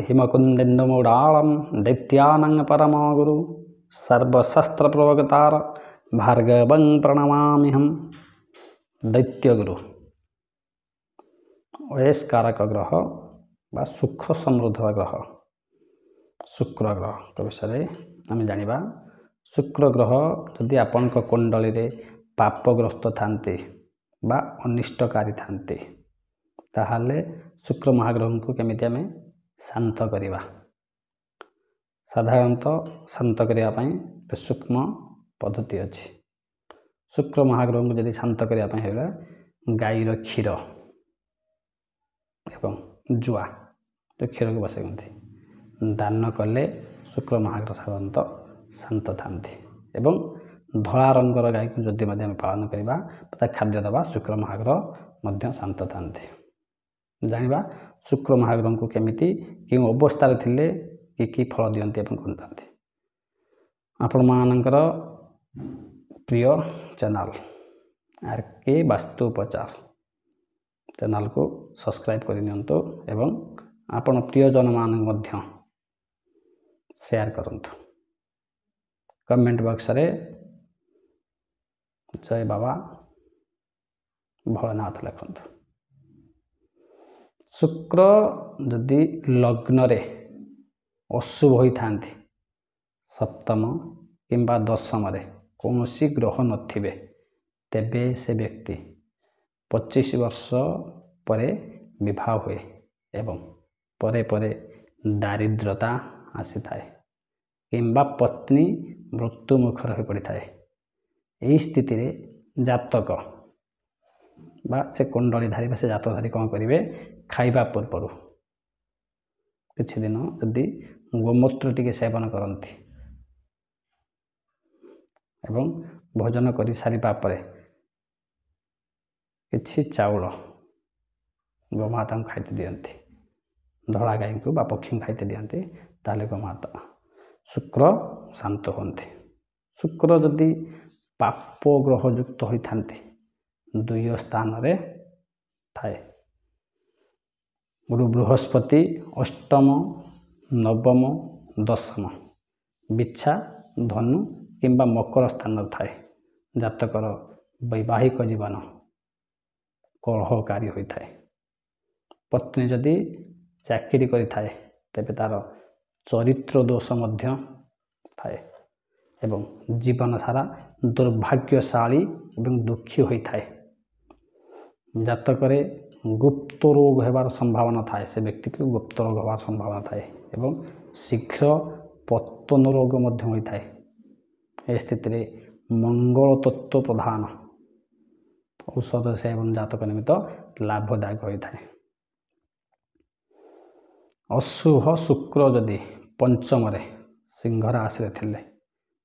हिमकुन्देन्दुमूढालं दैत्यानां परमगुरु सर्वशस्त्रप्रवक्तार भार्गवं प्रणमाम्यहं। दैत्यगुरु वयस्कारक ग्रह बा सुख समृद्ध ग्रह शुक्र ग्रह विषय आम जाना। शुक्र ग्रह जदि आपण कुंडली रे पापग्रस्त थांती बा अनिष्टकारी थांती ताहले शुक्र महाग्रह को केमिति आमे शांत करिबा। साधारणतः शांत करिया पई सूक्ष्म पद्धति अछि। शुक्र महाग्रह को यदि शांत करिया पई हेला गाईर क्षीर एवं जुआ तो क्षीर को बसैती दान कले शुक्र महाग्रह साधारणतः शांत थांती एवं धला रंगर गाई को जदि आम पालन करवा खाद्य दबा शुक्र महाग्रह मध्य शांत थांती। जानिबा शुक्र महाग्रह को केमिति कि अवस्था थिले कि फल दियंती एवं कहते आपण मानकर प्रिय चैनल आरके वास्तुपचार चैनल को सब्सक्राइब करनियंतो एवं आपण प्रियजन मान मध्य शेयर करंतु। कमेंट बॉक्स रे जय बाबा भोलेनाथ लिखंतु। शुक्र जदि लग्न रे अशुभ होई थांती सप्तम किंबा दशम रे कौनसी ग्रह नथिबे तेबे से व्यक्ति 25 वर्ष परे विवाह हुए एवं परे परे दारिद्रता आसी थाए किंबा पत्नी मृत्यु मुखर हो पड़ी थाए। यही स्थिति रे जातक बा से कुंडली धारी से जातकधारी कौन करेंगे खाइबा पूर्व किछि दिन यदि गोमूत्र टिके सेवन करती एवं भोजन कर सारिबा परे किछि चाउल गोमाता को खाइते दियंती धड़ा गाई को बा पक्षी खाइते दियंती ताले गोमाता शुक्र शांत होती। शुक्र जदि पाप ग्रह युक्त होई थांती दुई स्थान रे थाए गुरु बृहस्पति अष्टम नवम दशम बिच्छा धनु किंबा मकर स्थान थाए जातकर वैवाहिक जीवन कलहकारी होता है। पत्नी जदि चाकरी करि थाए तेबे तार चरित्र दोष मध्य थाए एवं जीवन सारा दुर्भाग्यशाली एवं दुखी होता है। जातकरे गुप्त रोग होबार संभावना थाए से व्यक्ति को गुप्त रोग होबार संभावना थाए एवं शीघ्र पतन रोग मध्य होता है। ए स्थिति रे मंगल तत्व प्रधान औषध सेवन जातक निमित्त लाभदायक होता है। अशुभ शुक्र जदि पंचम रे सिंह राशि रे थिले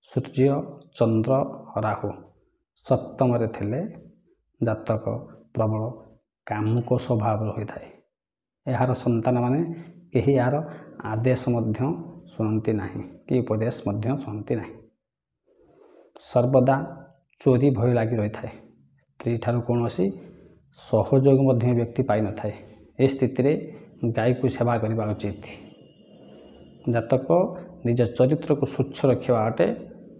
सूर्य चंद्र राहु सप्तम रे थिले जातक प्रबल कामुक स्वभाव होता है। यार संतान माने कहीं यार आदेश मध्य शुणती नहीं कि उपदेश मध्य शुणती नहीं सर्वदा चोरी भय लगी रही है। स्त्री ठारू कौन सहयोग मध्य व्यक्ति पाई न थाए। ए स्थिति रे गाय को सेवा करने उचित। जातक निज चरित्र को स्वच्छ रखा अटे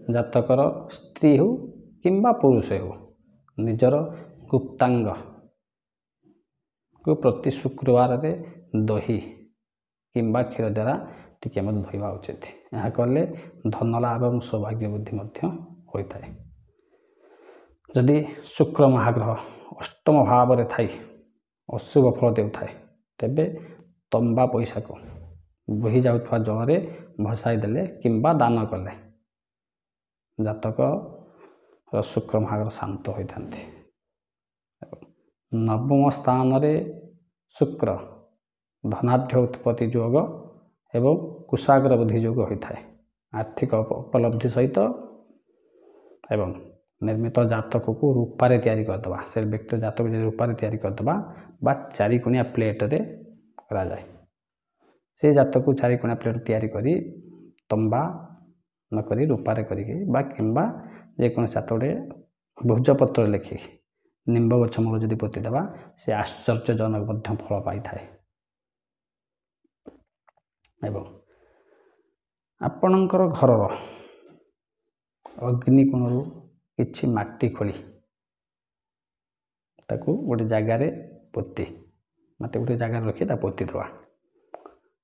जातकर स्त्री हो किंबा पुरुष हो निजर गुप्तांग को प्रति शुक्रवार रे दही किंबा क्षीर द्वारा टिके मत धोइबा उचित। यह कले धन लाभ और सौभाग्य बुद्धि मध्य होता है। जदि शुक्र महाग्रह अष्टम भाव रे थाई अशुभ फल देउथाए तेबे तंबा पैसा को बही जाउथवा जल रे भसाई देले किंबा दान कले जातक शुक्र महाग्रह शांत होइथांती। नवम स्थान रे शुक्र धनाढ्य उत्पत्ति योग एवं कुशाग्र बुद्धि योग होता है। आर्थिक उपलब्धि सहित एवं निर्मित जातक को रूपारे तैयारी करदबा से व्यक्ति जातक रूपारे तैयारी करदबा बा चारिकोणिया प्लेट रे करा जाए से जातक को चारिकोणिया प्लेट तैयारी करी तंबा न करी रूपारे करिके बा किंबा जेकोन जातकटे भोजपत्र लिखि निम्ब गछ मूल जदि पोती देबा से आश्चर्यजनक मध्य फल पाई थाए। ଏବଂ ଆପଣଙ୍କର ଘରର ଅଗ୍ନିକୋଣରୁ କିଛି ମାଟି ଖୋଳି ତାକୁ ଗୋଟେ ଜାଗାରେ ପୋତି ମାଟି ଗୋଟେ ଜାଗାରେ ରଖି ତାକୁ ପୋତି ଦେବା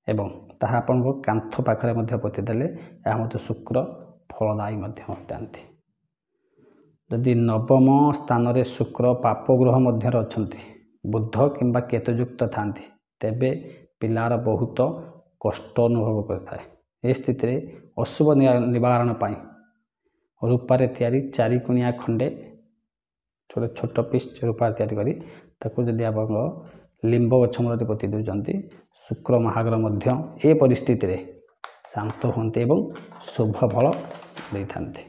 ଏବଂ ତାହା ଆପଣଙ୍କ କାନ୍ଥ ପାଖରେ ମଧ୍ୟ ପୋତି ଦେଲେ ଏହା ମଧ୍ୟ ଶୁକ୍ର ଫଳଦାୟୀ ମଧ୍ୟ ହୋଇଥାନ୍ତି। ଯଦି ନବମ ସ୍ଥାନରେ ଶୁକ୍ର ପାପ ଗ୍ରହ ମଧ୍ୟରେ ଅଛନ୍ତି, ବୁଧ କିମ୍ବା କେତୁଯୁକ୍ତ ଥାନ୍ତି, ତେବେ ପିଲାର ବହୁତ କଷ୍ଟ ଅନୁଭବ କରିଥାଏ। ଏ ସ୍ଥିତିରେ ଅଶୁଭ ନିବାରଣ ପାଇଁ ରୂପାରେ ତିଆରି 4 କୁଣିଆ ଖଣ୍ଡେ ଛୋଟ ପିସ୍ ରୂପାରେ ତିଆରି କରି ତାକୁ ଯଦି ଆପଣଙ୍କ ଲିମ୍ବ ଗଛ ମୂଳରେ ପୋତି ଦେଉଛନ୍ତି, ଶୁକ୍ର ମହାଗ୍ରହ ମଧ୍ୟ ଏ ପରିସ୍ଥିତିରେ ଶାନ୍ତ ହୁଅନ୍ତି ଏବଂ ଶୁଭ ଫଳ ଦେଇଥାନ୍ତି।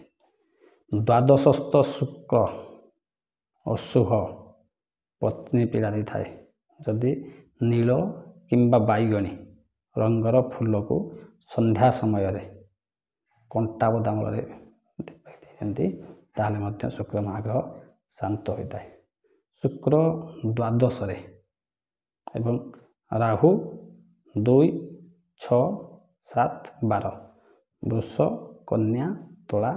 ଦ୍ୱାଦଶସ୍ଥ ଶୁକ୍ର ଅଶୁଭ ପତ୍ନୀ ପୀଡ଼ା ଦେଇଥାଏ। ଯଦି ନୀଳ କିମ୍ବା ବାଇଗଣୀ ରଙ୍ଗର ଫୁଲକୁ ସନ୍ଧ୍ୟା ସମୟରେ କଣ୍ଟା ବୋଦାମୂଳରେ ଦେଇଥାନ୍ତି, ତାହେଲେ ମଧ୍ୟ ଶୁକ୍ର ମହାଗ୍ରହ ଶାନ୍ତ ହୋଇଥାଏ। ଶୁକ୍ର ଦ୍ୱାଦଶରେ ଏବଂ ରାହୁ 2, 6, 7, 12 ବୃଷ, କନ୍ୟା, ତୁଳା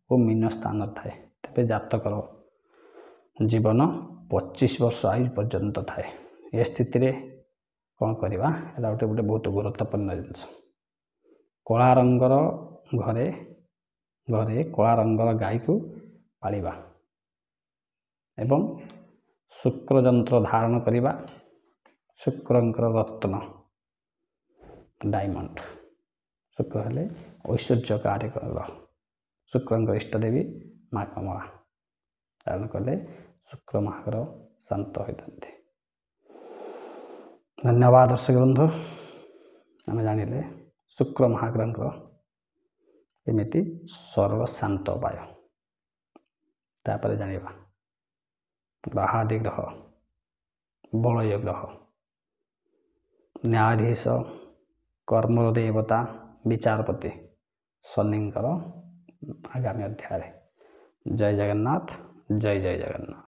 ଓ ମୀନ ସ୍ଥାନରେ ଥାଏ, ତେବେ ଜାତକର ଜୀବନ 25 ବର୍ଷ ଆୟୁ ପର୍ଯ୍ୟନ୍ତ ଥାଏ। ଏ ସ୍ଥିତିରେ କ'ଣ କରିବା? ଏଇଟା ଗୋଟେ ବହୁତ ଗୁରୁତ୍ୱପୂର୍ଣ୍ଣ ଜିନିଷ। କଳା ରଙ୍ଗର ଘରେ କଳା ରଙ୍ଗର ଗାଈକୁ ପାଳିବା ଏବଂ ଶୁକ୍ର ଯନ୍ତ୍ର ଧାରଣ କରିବା। ଶୁକ୍ରଙ୍କର ରତ୍ନ ଡାଇମଣ୍ଡ। ଶୁକ୍ର ହେଲେ ଐଶ୍ୱର୍ଯ୍ୟକାରୀ ଗ୍ରହ। ଶୁକ୍ରଙ୍କର ଇଷ୍ଟଦେବୀ ମା କମଳା ଧାରଣ କଲେ ଶୁକ୍ର ମହାଗ୍ରହ ଶାନ୍ତ ହୋଇଥାନ୍ତି। ଧନ୍ୟବାଦ ଦର୍ଶକ ବନ୍ଧୁ। ଆମେ ଜାଣିଲେ ଶୁକ୍ର ମହାଗ୍ରହଙ୍କର ଏମିତି ସରଳ ଶାନ୍ତ ଉପାୟ। ତାପରେ ଜାଣିବା ଗ୍ରହାଦି ଗ୍ରହ, ବଳୟ ଗ୍ରହ, ନ୍ୟାୟାଧୀଶ, କର୍ମର ଦେବତା, ବିଚାରପତି ଶନିଙ୍କର ଆଗାମୀ ଅଧ୍ୟାୟରେ। ଜୟ ଜଗନ୍ନାଥ, ଜୟ ଜଗନ୍ନାଥ।